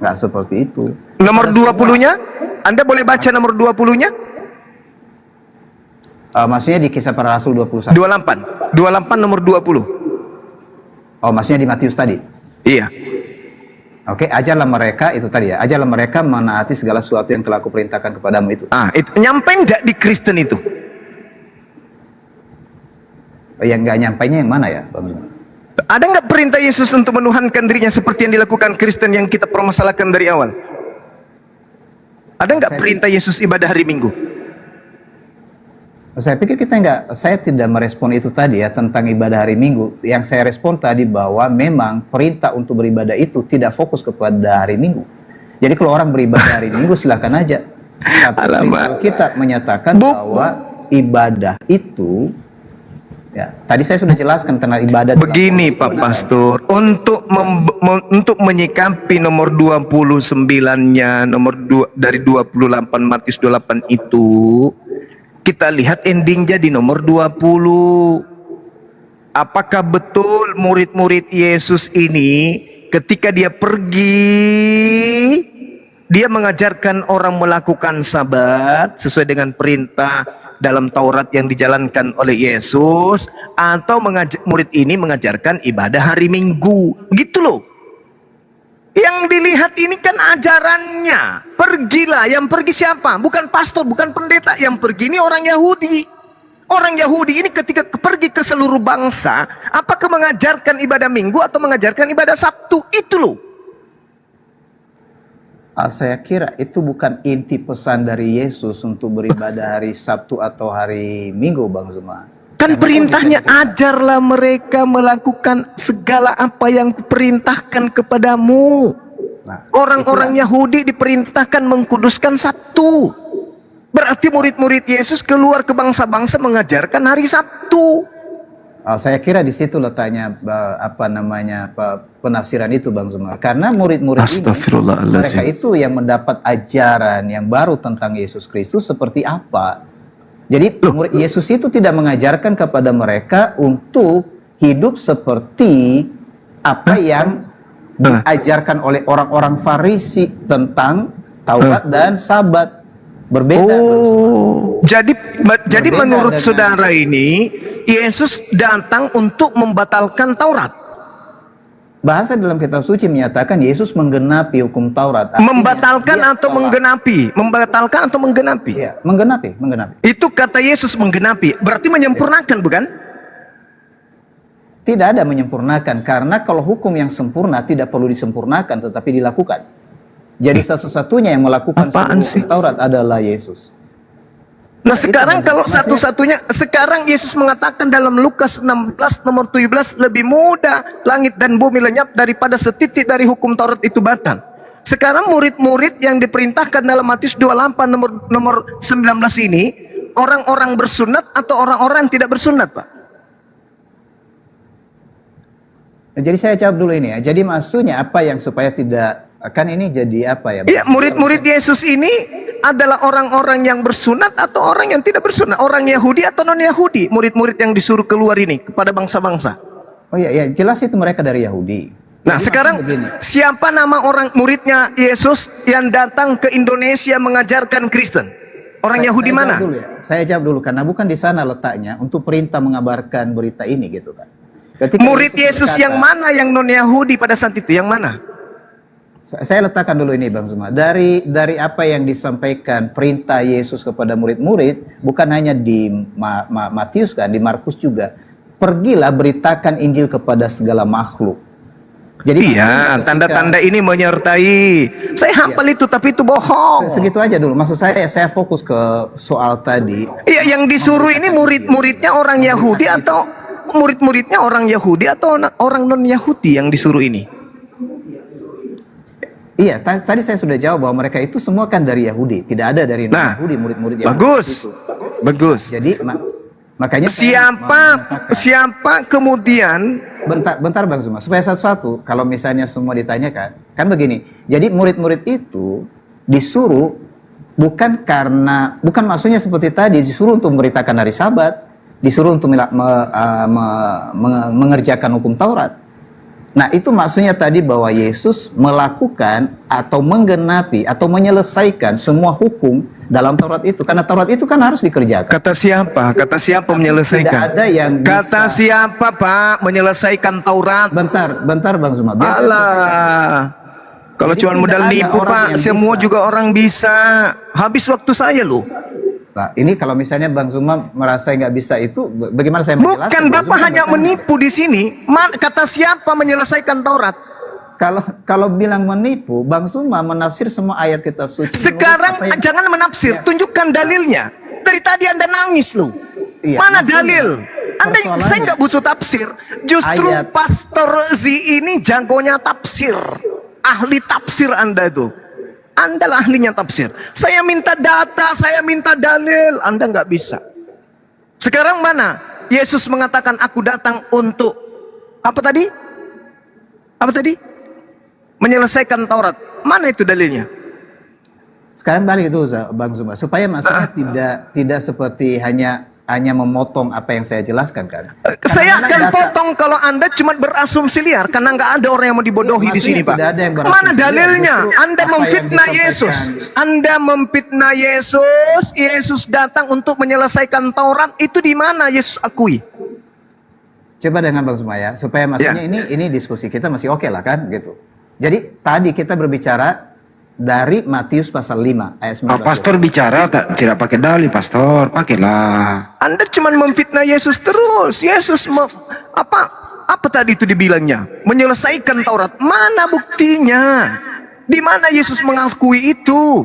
nggak seperti itu. Nomor 20-nya? Anda boleh baca nomor 20-nya? Maksudnya di Kisah Para Rasul 21. 28 nomor 20. Oh, maksudnya di Matius tadi? Iya. Oke, ajarlah mereka itu tadi ya. Ajarlah mereka menaati segala sesuatu yang telah kuperintahkan kepadamu itu. Itu nyampe enggak di Kristen itu? Yang nggak nyampainya yang mana ya, Bang? Ada nggak perintah Yesus untuk menuhankan dirinya seperti yang dilakukan Kristen yang kita permasalahkan dari awal? Ada nggak perintah Yesus ibadah hari Minggu? Saya pikir saya tidak merespon itu tadi ya tentang ibadah hari Minggu. Yang saya respon tadi bahwa memang perintah untuk beribadah itu tidak fokus kepada hari Minggu. Jadi kalau orang beribadah hari Minggu silakan aja. Tapi kita menyatakan bahwa ibadah itu, ya tadi saya sudah jelaskan tentang ibadah. Begini Pak Pastor, untuk menyikapi nomor 29-nya, dari 28 Matius 28 itu, kita lihat endingnya di nomor 20. Apakah betul murid-murid Yesus ini ketika dia pergi, dia mengajarkan orang melakukan sabat sesuai dengan perintah dalam Taurat yang dijalankan oleh Yesus, atau murid ini mengajarkan ibadah hari Minggu? Gitu loh. Yang dilihat ini kan ajarannya. Pergilah, yang pergi siapa? Bukan pastor, bukan pendeta. Yang pergi ini orang Yahudi. Orang Yahudi ini ketika pergi ke seluruh bangsa, apakah mengajarkan ibadah Minggu atau mengajarkan ibadah Sabtu? Itu loh. Saya kira itu bukan inti pesan dari Yesus untuk beribadah hari Sabtu atau hari Minggu, Bang Zuma. Kan perintahnya, ajarlah mereka melakukan segala apa yang kuperintahkan kepadamu. Orang-orang Yahudi diperintahkan mengkuduskan Sabtu. Berarti murid-murid Yesus keluar ke bangsa-bangsa mengajarkan hari Sabtu. Saya kira di situ letaknya penafsiran itu, Bang Zuma. Karena murid-murid ini, mereka itu yang mendapat ajaran yang baru tentang Yesus Kristus seperti apa. Jadi murid Yesus itu tidak mengajarkan kepada mereka untuk hidup seperti apa yang diajarkan oleh orang-orang Farisi tentang Taurat dan Sabat. Berbeda. Jadi menurut saudara ini, Yesus datang untuk membatalkan Taurat. Bahasa dalam kitab suci menyatakan Yesus menggenapi hukum Taurat. Membatalkan atau menggenapi? Membatalkan atau menggenapi? Ya, menggenapi. Itu kata Yesus menggenapi, berarti menyempurnakan, bukan? Tidak ada menyempurnakan, karena kalau hukum yang sempurna tidak perlu disempurnakan tetapi dilakukan. Jadi satu-satunya yang melakukan hukum Taurat adalah Yesus. Nah sekarang kalau satu-satunya, sekarang Yesus mengatakan dalam Lukas 16 nomor 17, lebih mudah langit dan bumi lenyap daripada setitik dari hukum Taurat itu batal. Sekarang murid-murid yang diperintahkan dalam Matius 28 nomor 19 ini, orang-orang bersunat atau orang-orang yang tidak bersunat, Pak? Jadi saya jawab dulu ini ya. Jadi maksudnya apa yang supaya tidak, kan ini jadi apa ya? Iya, murid-murid Yesus ini adalah orang-orang yang bersunat atau orang yang tidak bersunat? Orang Yahudi atau non-Yahudi? Murid-murid yang disuruh keluar ini kepada bangsa-bangsa. Oh iya, jelas itu mereka dari Yahudi. Nah sekarang siapa nama orang muridnya Yesus yang datang ke Indonesia mengajarkan Kristen? Orang Yahudi mana? Saya jawab dulu, karena bukan di sana letaknya untuk perintah mengabarkan berita ini gitu kan. Murid Yesus yang mana yang non-Yahudi pada saat itu? Yang mana? Saya letakkan dulu ini, Bang Zuma. Dari apa yang disampaikan perintah Yesus kepada murid-murid, bukan hanya di Matius kan, di Markus juga. Pergilah beritakan Injil kepada segala makhluk. Jadi iya, tanda-tanda ini menyertai. Saya hafal itu, tapi itu bohong. Segitu aja dulu. Maksud saya fokus ke soal tadi. Iya, yang disuruh ini murid-muridnya orang Yahudi atau murid-muridnya orang Yahudi atau orang non-Yahudi yang disuruh ini? Iya, tadi saya sudah jawab bahwa mereka itu semua kan dari Yahudi, tidak ada dari non-Yahudi murid-murid Yahudi. Bagus. Jadi makanya siapa kemudian? Bentar Bang Zuma, supaya satu-satu kalau misalnya semua ditanyakan, kan begini. Jadi murid-murid itu disuruh bukan maksudnya seperti tadi disuruh untuk memberitakan hari Sabat, disuruh untuk mengerjakan hukum Taurat. Nah itu maksudnya tadi bahwa Yesus melakukan atau menggenapi atau menyelesaikan semua hukum dalam Taurat itu. Karena Taurat itu kan harus dikerjakan. Kata siapa? Kata siapa menyelesaikan? Tidak ada yang bisa. Kata siapa Pak menyelesaikan Taurat? Bentar Bang Zuma. Alah, kalau cuma modal nipu Pak, semua bisa. Juga orang bisa. Habis waktu saya loh. Nah, ini kalau misalnya Bang Zuma merasa nggak bisa itu, bagaimana saya menjelaskan? Bukan, Bapak hanya menipu di sini. Kata siapa menyelesaikan Taurat? kalau bilang menipu, Bang Suma menafsir semua ayat kitab suci. Sekarang Apa yang- jangan menafsir, tunjukkan dalilnya. Dari tadi Anda nangis loh. Iya, Mana maksudnya, dalil? persoalannya- Saya nggak butuh tafsir. Justru Ayat. Pastor Z ini jagonya tafsir. Ahli tafsir Anda itu. Anda lah ahlinya tafsir. Saya minta data, saya minta dalil. Anda nggak bisa. Sekarang mana? Yesus mengatakan aku datang untuk apa tadi? Apa tadi? Menyelesaikan Taurat. Mana itu dalilnya? Sekarang balik dulu Bang Zuma, supaya maksudnya tidak seperti hanya memotong apa yang saya jelaskan kan. Saya akan data- potong kalau Anda cuma berasumsi liar karena nggak ada orang yang mau dibodohi Iya, di sini, maksudnya Pak. tidak ada yang berasumsi Mana liar, dalilnya? justru Anda apa yang memfitnah disampaikan. Yesus. Anda memfitnah Yesus. Yesus datang untuk menyelesaikan Taurat. Itu di mana Yesus akui? Coba dengan Bang Zuma ya, supaya maksudnya ini diskusi kita masih oke lah kan gitu. Jadi tadi kita berbicara dari Matius pasal 5 ayat 19. Pastor bicara tidak pakai dalil, pastor, pakailah. Anda cuma memfitnah Yesus terus. Yesus apa tadi itu dibilangnya? Menyelesaikan Taurat. Mana buktinya? Di mana Yesus mengakui itu?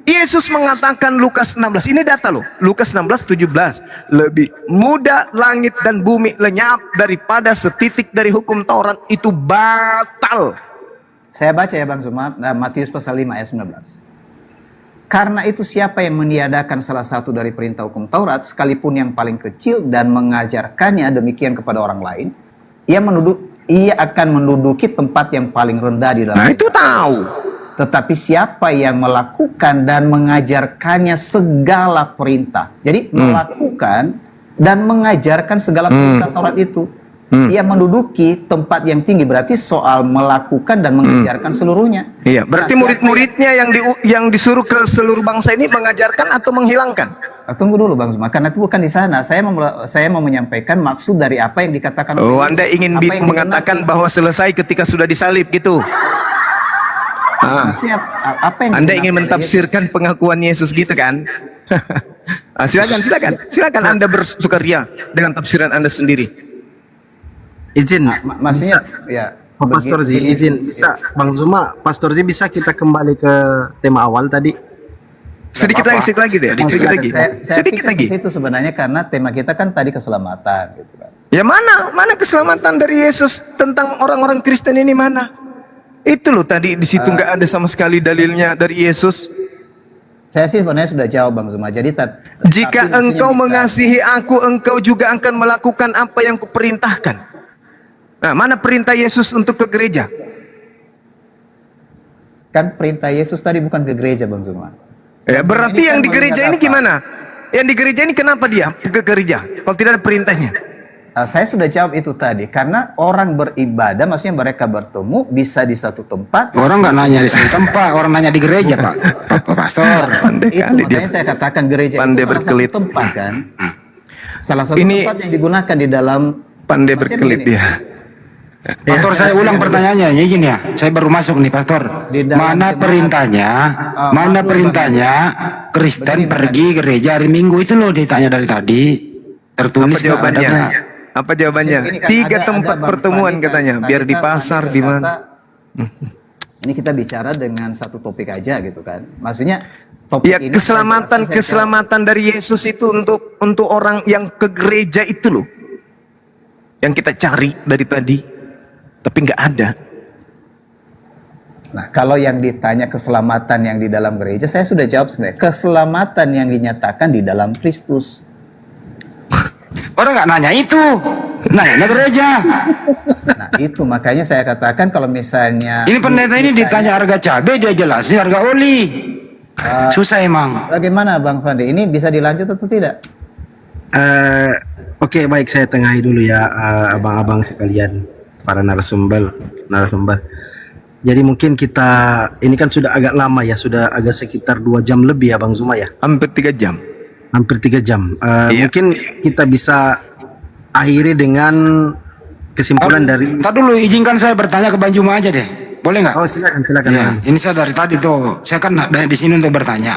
Yesus mengatakan Lukas 16. Ini data loh. Lukas 16 17. Lebih mudah langit dan bumi lenyap daripada setitik dari hukum Taurat itu batal. Saya baca ya Bang Zuma, Matius pasal 5 ayat 19. Karena itu siapa yang meniadakan salah satu dari perintah hukum Taurat, sekalipun yang paling kecil, dan mengajarkannya demikian kepada orang lain, ia akan menduduki tempat yang paling rendah di dalam. Nah itu tahu. Tetapi siapa yang melakukan dan mengajarkannya segala perintah. Jadi melakukan dan mengajarkan segala perintah Taurat itu. Ia menduduki tempat yang tinggi, berarti soal melakukan dan mengajarkan seluruhnya. Iya, berarti Nah, murid-muridnya yang disuruh ke seluruh bangsa ini mengajarkan atau menghilangkan? Tunggu dulu Bang Zuma, karena itu bukan di sana. Saya mau menyampaikan maksud dari apa yang dikatakan. Oh, oleh Anda Yesus. ingin Apa yang mengatakan digenapi. bahwa selesai ketika sudah disalib gitu? Maksudnya, apa yang Anda digenapi ingin oleh mentafsirkan pengakuan Yesus gitu kan? Silakan Anda bersukaria dengan tafsiran Anda sendiri. Izin, maksudnya bisa, ya. Pak Pastor Zi, izin, bisa, Bang Zuma, Pastor Zi bisa kita kembali ke tema awal tadi? Sedikit lagi deh. Sedikit pikir lagi. ke situ sebenarnya karena tema kita kan tadi keselamatan gitu kan. Ya mana keselamatan dari Yesus tentang orang-orang Kristen ini mana? Itu loh tadi di situ nggak ada sama sekali dalilnya dari Yesus. Saya sih sebenarnya sudah jawab Bang Zuma. Jadi Jika tapi engkau maksudnya mengasihi aku, engkau juga akan melakukan apa yang kuperintahkan. Nah, mana perintah Yesus untuk ke gereja? kan perintah Yesus tadi bukan ke gereja Bang Zuma. Ya, berarti Ini yang kan di gereja melihat ini apa? gimana? Yang di gereja ini kenapa dia ke gereja? Kalau tidak ada perintahnya. Saya sudah jawab itu tadi karena orang beribadah, maksudnya mereka bertemu bisa di satu tempat. Orang nggak nanya di satu tempat, orang nanya di gereja, Pak. Pak Pastor. Pandai Itu kali dia. makanya saya katakan gereja Pandai itu salah berkelit. satu tempat kan. Salah satu Ini- tempat yang digunakan di dalam. Pandai Maksudnya berkelit begini, dia. Pastor, saya ulang pertanyaannya, izin ya. Saya baru masuk nih, Pastor. Di dalam Mana jemaat- perintahnya? Mana maklum, perintahnya? Kristen pergi gereja hari Minggu itu loh ditanya dari tadi. Apa Tertulis nggak jawabannya? adanya? Apa jawabannya? Ini kan 3 ada tempat Bang pertemuan Fandi kan, katanya, tadi biar di kan pasar Fandi di mana. berkata, ini kita bicara dengan satu topik aja gitu kan. Maksudnya topik Ya ini keselamatan dari Yesus itu untuk orang yang ke gereja itu loh. Yang kita cari dari tadi. Tapi nggak ada. Nah, kalau yang ditanya keselamatan yang di dalam gereja, saya sudah jawab sebenarnya. Keselamatan yang dinyatakan di dalam Kristus. Orang nggak nanya itu. Nanya gereja. Nah, itu makanya saya katakan kalau misalnya Ini pendeta ini ditanya harga cabai, dia jelasin harga oli. Susah emang. bagaimana Bang Fandi? Ini bisa dilanjut atau tidak? Oke, baik, saya tengahi dulu ya, abang-abang sekalian, para narasumber. Jadi mungkin kita ini kan sudah agak lama ya, sudah agak sekitar 2 jam lebih ya Bang Zuma ya, Hampir 3 jam. hampir 3 jam. Iya. Mungkin kita bisa akhiri dengan kesimpulan dari. Tadi dulu izinkan saya bertanya ke Bang Juma aja deh. Boleh nggak? Oh, silakan. Ya, ini saya dari tadi tuh. Saya kan ada di sini untuk bertanya.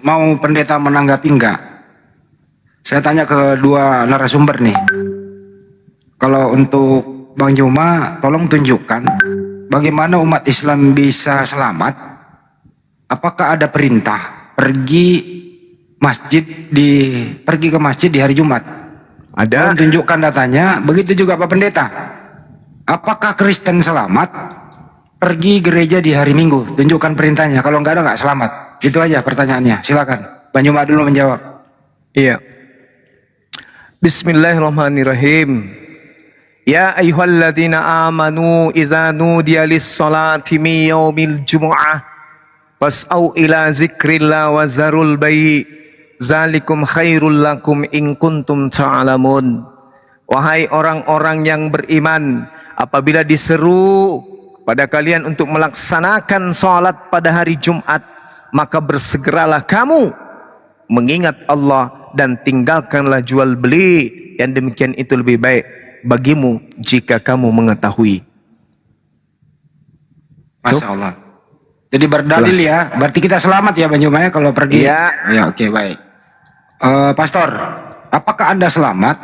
Mau pendeta menanggapi enggak? Saya tanya ke dua narasumber nih. Kalau untuk Bang Juma, tolong tunjukkan bagaimana umat Islam bisa selamat. Apakah ada perintah pergi ke masjid di hari Jumat? Ada. Tolong tunjukkan datanya. Begitu juga Pak Pendeta. Apakah Kristen selamat pergi gereja di hari Minggu? Tunjukkan perintahnya. Kalau nggak ada nggak selamat. Itu aja pertanyaannya. Silakan. Bang Juma dulu menjawab. Iya. Bismillahirrahmanirrahim. Ya ayyuhalladzina amanu idza nudiya lis-salati min yaumil jumu'ah fas'au ila zikrillah wa zarul bai' zalikum khairul lakum in kuntum ta'lamun. Wahai orang-orang yang beriman, apabila diseru pada kalian untuk melaksanakan salat pada hari Jumat, maka bersegeralah kamu mengingat Allah dan tinggalkanlah jual beli, yang demikian itu lebih baik bagimu jika kamu mengetahui. Masya Allah. Jadi berdalil ya, berarti kita selamat ya Bang Juma ya kalau pergi. Iya. Ya oke, baik. Pastor, apakah Anda selamat?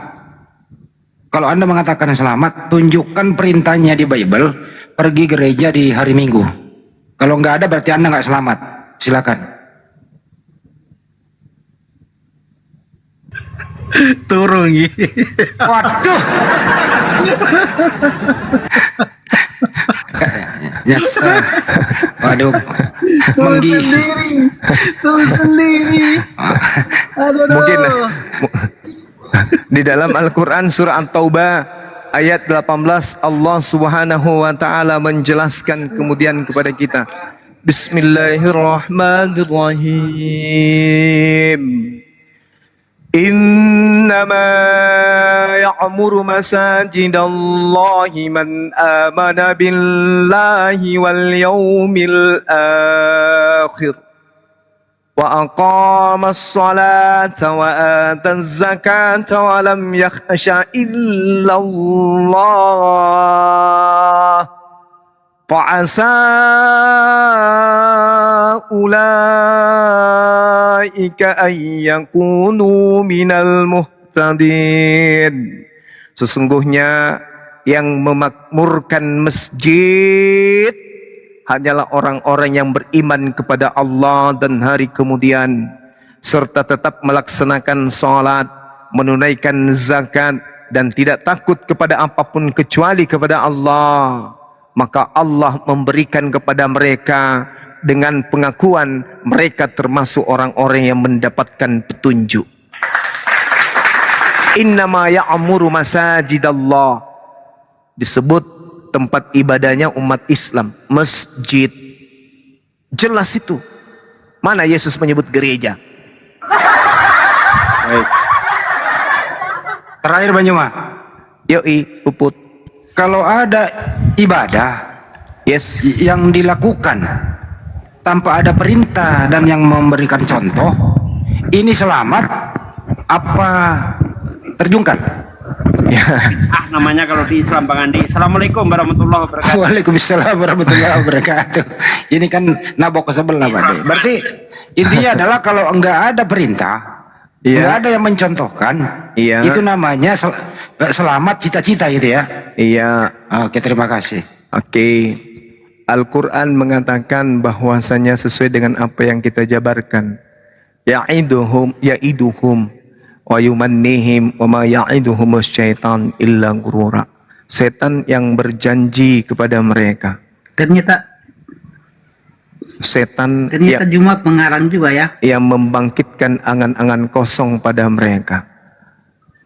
Kalau Anda mengatakan selamat, tunjukkan perintahnya di Bible, pergi gereja di hari Minggu. Kalau nggak ada berarti Anda nggak selamat. Silakan. Turun gitu. Waduh. Yes. Waduh. Tuh sendiri. Mungkin di dalam Al-Quran surah At-Taubah ayat 18 Allah Subhanahu wa taala menjelaskan kemudian kepada kita. Bismillahirrahmanirrahim. Innama ya'muru masajidallahi man amana billahi wal yawmil akhir wa aqama as-salata wa ata az-zakata wa lam yakhsha illa Allah fa'asa ulaika ayyakunu minal muhtadin. Sesungguhnya yang memakmurkan masjid hanyalah orang-orang yang beriman kepada Allah dan hari kemudian, serta tetap melaksanakan salat, menunaikan zakat, dan tidak takut kepada apapun kecuali kepada Allah. Maka Allah memberikan kepada mereka dengan pengakuan mereka termasuk orang-orang yang mendapatkan petunjuk. Innama ya'muru masajidallah, disebut tempat ibadahnya umat Islam, masjid. Jelas itu. Mana Yesus menyebut gereja? Baik. Terakhir Bang Juma. Yoi, Puput. Kalau ada ibadah Yes. yang dilakukan tanpa ada perintah dan yang memberikan contoh, ini selamat apa terjungkal? Ya. Namanya kalau di Islam Bang Andi. Assalamualaikum warahmatullahi wabarakatuh. Waalaikumsalam warahmatullahi wabarakatuh. Ini kan nabok ke sebelah Pak De. Berarti intinya adalah kalau enggak ada perintah, Iya. enggak ada yang mencontohkan, Iya. itu namanya selamat cita-cita itu ya. Iya. Oke, terima kasih. Oke. Al-Quran mengatakan bahwasanya sesuai dengan apa yang kita jabarkan. Ya'iduhum wa yumannihim wa ma ya'iduhum syaitan illa gurura. Setan yang berjanji kepada mereka. Ternyata Setan Jumat pengarang juga ya. yang membangkitkan angan-angan kosong pada mereka.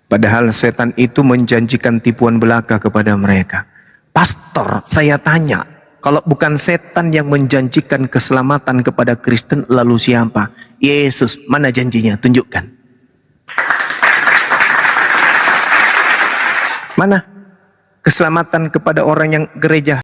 Padahal setan itu menjanjikan tipuan belaka kepada mereka. Pastor, saya tanya, kalau bukan setan yang menjanjikan keselamatan kepada Kristen, lalu siapa? Yesus, mana janjinya? Tunjukkan. Mana keselamatan kepada orang yang gereja